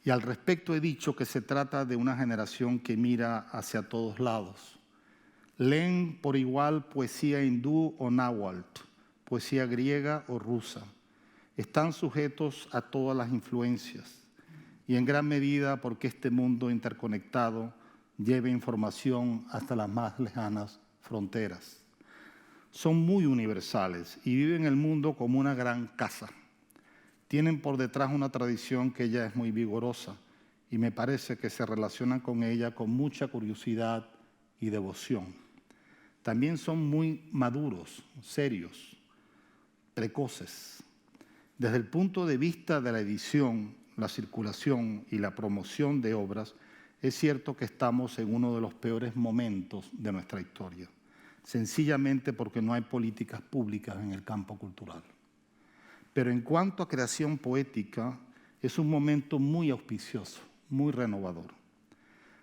Y al respecto he dicho que se trata de una generación que mira hacia todos lados. Leen por igual poesía hindú o náhuatl, poesía griega o rusa. Están sujetos a todas las influencias y en gran medida porque este mundo interconectado lleva información hasta las más lejanas fronteras. Son muy universales y viven el mundo como una gran casa. Tienen por detrás una tradición que ya es muy vigorosa y me parece que se relacionan con ella con mucha curiosidad y devoción. También son muy maduros, serios, precoces. Desde el punto de vista de la edición, la circulación y la promoción de obras, es cierto que estamos en uno de los peores momentos de nuestra historia, sencillamente porque no hay políticas públicas en el campo cultural. Pero en cuanto a creación poética, es un momento muy auspicioso, muy renovador.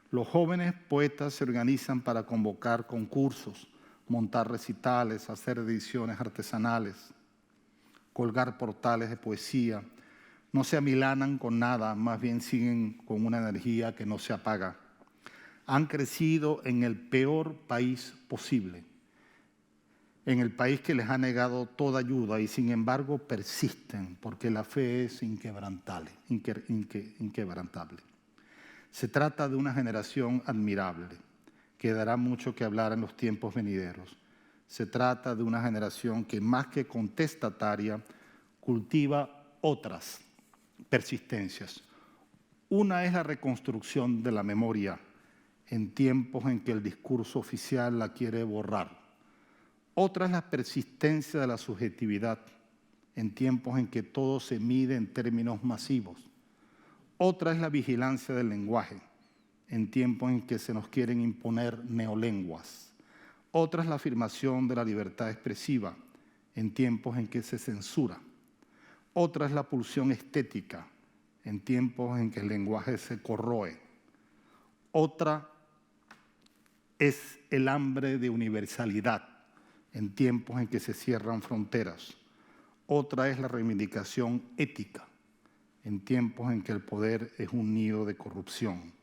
Los jóvenes poetas se organizan para convocar concursos, montar recitales, hacer ediciones artesanales, colgar portales de poesía. No se amilanan con nada, más bien siguen con una energía que no se apaga. Han crecido en el peor país posible, en el país que les ha negado toda ayuda y sin embargo persisten porque la fe es inquebrantable. Se trata de una generación admirable que dará mucho que hablar en los tiempos venideros. Se trata de una generación que más que contestataria cultiva otras persistencias. Una es la reconstrucción de la memoria en tiempos en que el discurso oficial la quiere borrar. Otra es la persistencia de la subjetividad en tiempos en que todo se mide en términos masivos. Otra es la vigilancia del lenguaje en tiempos en que se nos quieren imponer neolenguas. Otra es la afirmación de la libertad expresiva en tiempos en que se censura. Otra es la pulsión estética en tiempos en que el lenguaje se corroe. Otra es el hambre de universalidad en tiempos en que se cierran fronteras. Otra es la reivindicación ética en tiempos en que el poder es un nido de corrupción.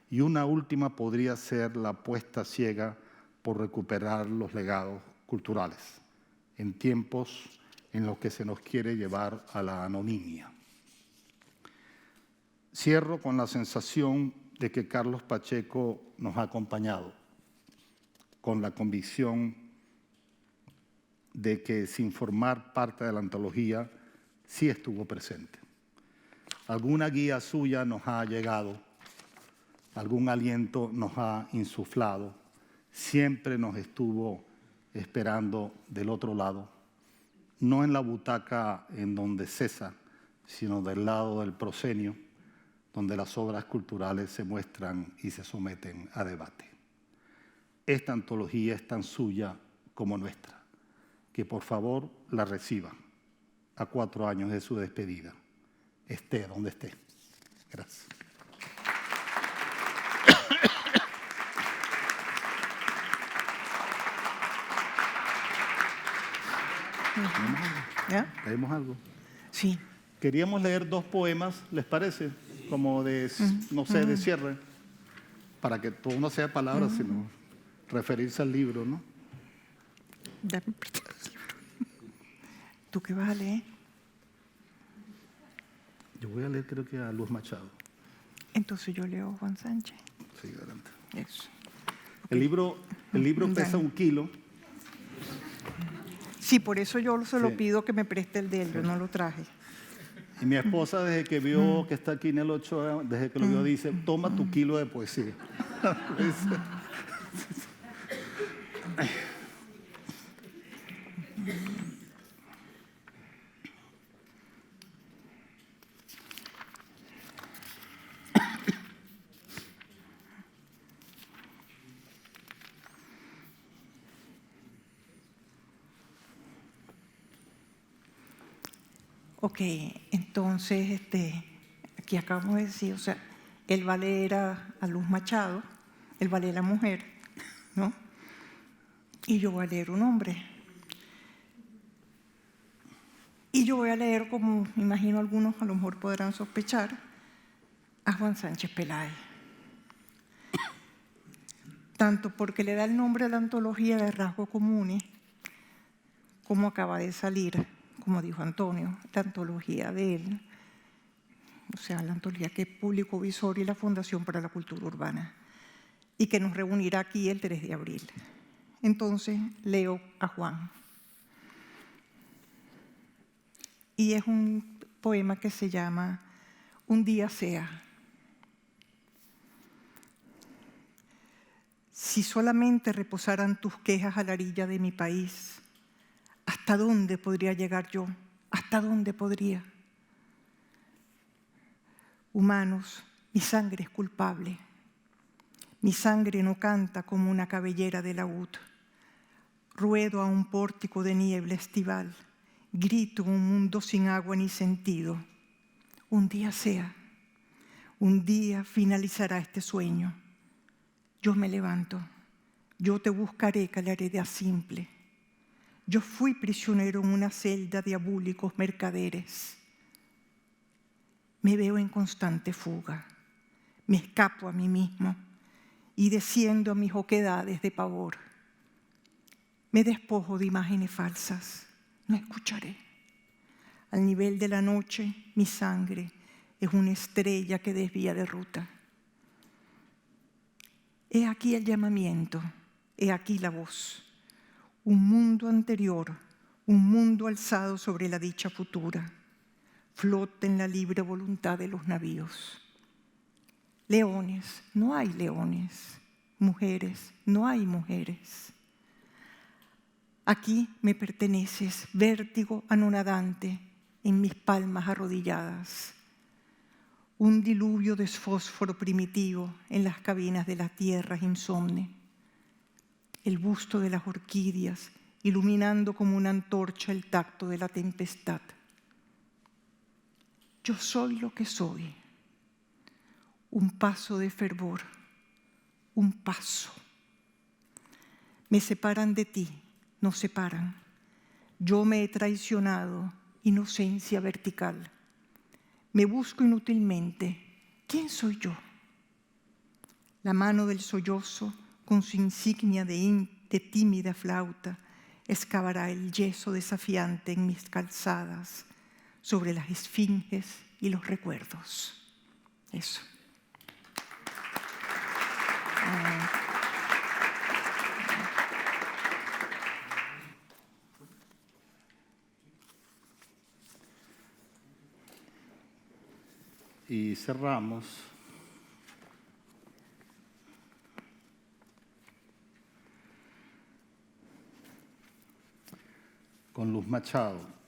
Y una última podría ser la apuesta ciega por recuperar los legados culturales en tiempos en los que se nos quiere llevar a la anonimia. Cierro con la sensación de que Carlos Pacheco nos ha acompañado, con la convicción de que sin formar parte de la antología sí estuvo presente. Alguna guía suya nos ha llegado, algún aliento nos ha insuflado, siempre nos estuvo esperando del otro lado, no en la butaca en donde cesa, sino del lado del proscenio, donde las obras culturales se muestran y se someten a debate. Esta antología es tan suya como nuestra, que por favor la reciban a 4 años de su despedida. esté donde esté. Gracias. ¿Ya? ¿Leemos algo? Sí. Queríamos leer 2 poemas, ¿les parece? Como de, no sé, de cierre, para que todo no sea palabras, sino referirse al libro, ¿no? Dame prestar el libro. ¿Tú qué vas a leer? Yo voy a leer, creo que a Luz Machado. Entonces yo leo Juan Sánchez. Sí, adelante. Eso. El libro pesa Dale. 1 kilo. Sí, por eso yo se lo Sí. pido que me preste el de él, yo no lo traje. Y mi esposa, desde que vio que está aquí en el 8, desde que lo vio, dice, toma tu kilo de poesía. Ok, entonces, aquí acabamos de decir, o sea, él va a leer a Luz Machado, él va a leer a la mujer, ¿no? Y yo voy a leer un hombre. Y yo voy a leer, como me imagino algunos a lo mejor podrán sospechar, a Juan Sánchez Peláez. Tanto porque le da el nombre a la antología de rasgos comunes, como acaba de salir, como dijo Antonio, la antología de él, o sea, la antología que publicó Visor y la Fundación para la Cultura Urbana, y que nos reunirá aquí el 3 de abril. Entonces, leo a Juan. Y es un poema que se llama Un día sea. Si solamente reposaran tus quejas a la orilla de mi país, ¿hasta dónde podría llegar yo? ¿Hasta dónde podría? Humanos, mi sangre es culpable. Mi sangre no canta como una cabellera de laúd. Ruedo a un pórtico de niebla estival. Grito un mundo sin agua ni sentido. Un día sea. Un día finalizará este sueño. Yo me levanto. Yo te buscaré claridad simple. Yo fui prisionero en una celda de abúlicos mercaderes. Me veo en constante fuga. Me escapo a mí mismo y desciendo a mis oquedades de pavor. Me despojo de imágenes falsas. No escucharé. Al nivel de la noche, mi sangre es una estrella que desvía de ruta. He aquí el llamamiento, he aquí la voz. Un mundo anterior, un mundo alzado sobre la dicha futura. Flota en la libre voluntad de los navíos. Leones, no hay leones. Mujeres, no hay mujeres. Aquí me perteneces, vértigo anonadante en mis palmas arrodilladas. Un diluvio de fósforo primitivo en las cabinas de las tierras insomne. El busto de las orquídeas iluminando como una antorcha el tacto de la tempestad. Yo soy lo que soy. Un paso de fervor, un paso. Me separan de ti, nos separan. Yo me he traicionado, inocencia vertical. Me busco inútilmente. ¿Quién soy yo? La mano del sollozo, con su insignia de tímida flauta, excavará el yeso desafiante en mis calzadas, sobre las esfinges y los recuerdos. Eso. Y cerramos con Luz Machado.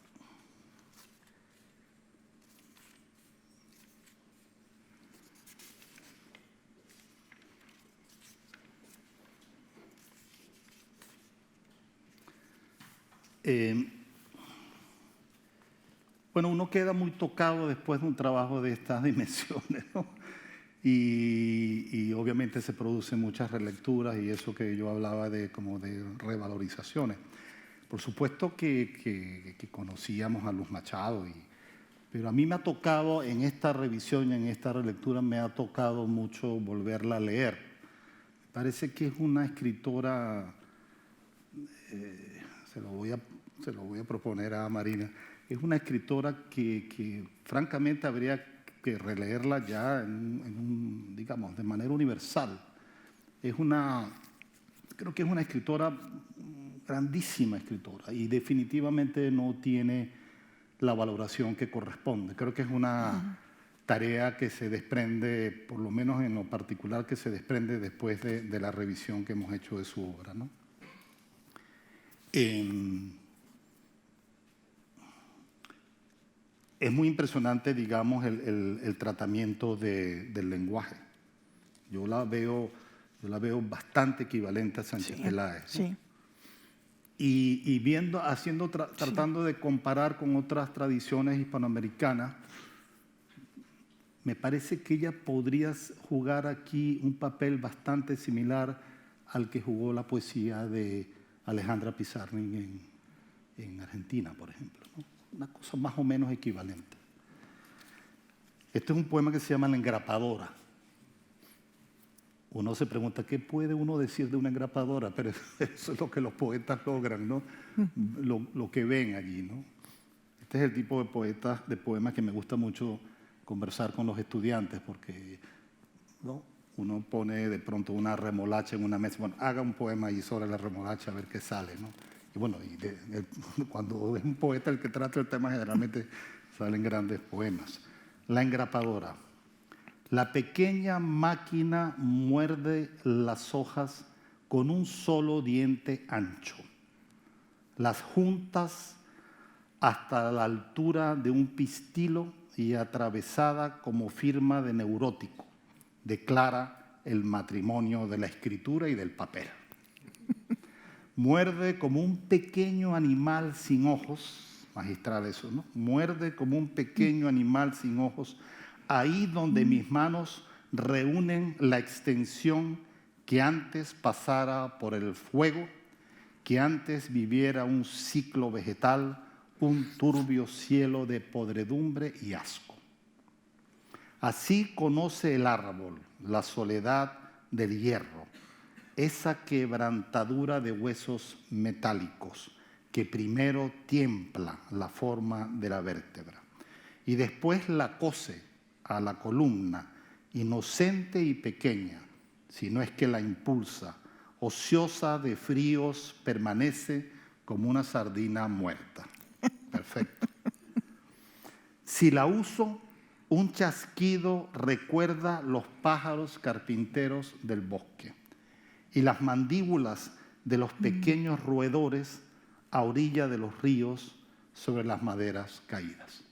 bueno, uno queda muy tocado después de un trabajo de estas dimensiones, ¿no? Y obviamente se producen muchas relecturas y eso que yo hablaba de como de revalorizaciones. Por supuesto que conocíamos a Luz Machado, pero a mí me ha tocado en esta revisión y en esta relectura me ha tocado mucho volverla a leer. Me parece que es una escritora, se lo voy a proponer a Marina, es una escritora que francamente habría que releerla ya digamos, de manera universal. Creo que es una escritora, grandísima escritora, y definitivamente no tiene la valoración que corresponde. Creo que es una tarea que se desprende, por lo menos en lo particular, que se desprende después de la revisión que hemos hecho de su obra, ¿no? Es muy impresionante, digamos, el tratamiento del lenguaje. Yo la veo bastante equivalente a Sánchez Peláez, ¿no? Sí. Y tratando de comparar con otras tradiciones hispanoamericanas, me parece que ella podría jugar aquí un papel bastante similar al que jugó la poesía de Alejandra Pizarnik en Argentina, por ejemplo, ¿no? Una cosa más o menos equivalente. Este es un poema que se llama La engrapadora. Uno se pregunta, ¿qué puede uno decir de una engrapadora? Pero eso es lo que los poetas logran, ¿no? Lo que ven allí, ¿no? Este es el tipo de poemas que me gusta mucho conversar con los estudiantes, porque, ¿no?, uno pone de pronto una remolacha en una mesa, bueno, haga un poema ahí sobre la remolacha a ver qué sale, ¿no? Y bueno, cuando es un poeta el que trata el tema, generalmente salen grandes poemas. La engrapadora. La pequeña máquina muerde las hojas con un solo diente ancho. Las juntas hasta la altura de un pistilo y atravesada como firma de neurótico, declara el matrimonio de la escritura y del papel. Muerde como un pequeño animal sin ojos, magistral eso, ¿no? Muerde como un pequeño animal sin ojos, ahí donde mis manos reúnen la extensión que antes pasara por el fuego, que antes viviera un ciclo vegetal, un turbio cielo de podredumbre y asco. Así conoce el árbol la soledad del hierro, esa quebrantadura de huesos metálicos que primero tiembla la forma de la vértebra y después la cose a la columna, inocente y pequeña, si no es que la impulsa, ociosa de fríos, permanece como una sardina muerta. Perfecto. Si la uso, un chasquido recuerda los pájaros carpinteros del bosque y las mandíbulas de los pequeños roedores a orilla de los ríos sobre las maderas caídas.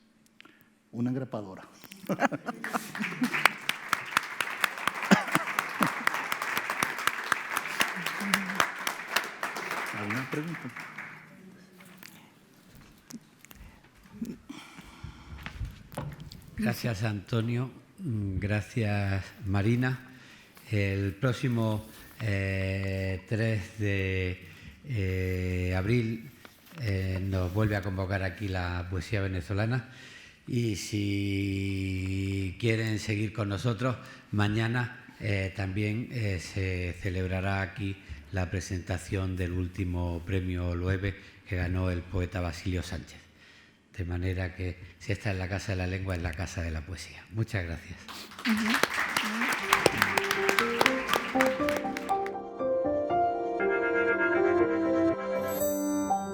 Una engrapadora. ¿Alguna pregunta? Gracias, Antonio. Gracias, Marina. El próximo 3 de abril nos vuelve a convocar aquí la poesía venezolana y si quieren seguir con nosotros, mañana también se celebrará aquí la presentación del último premio Loewe que ganó el poeta Basilio Sánchez. De manera que si esta es la Casa de la Lengua, es la Casa de la Poesía. Muchas gracias.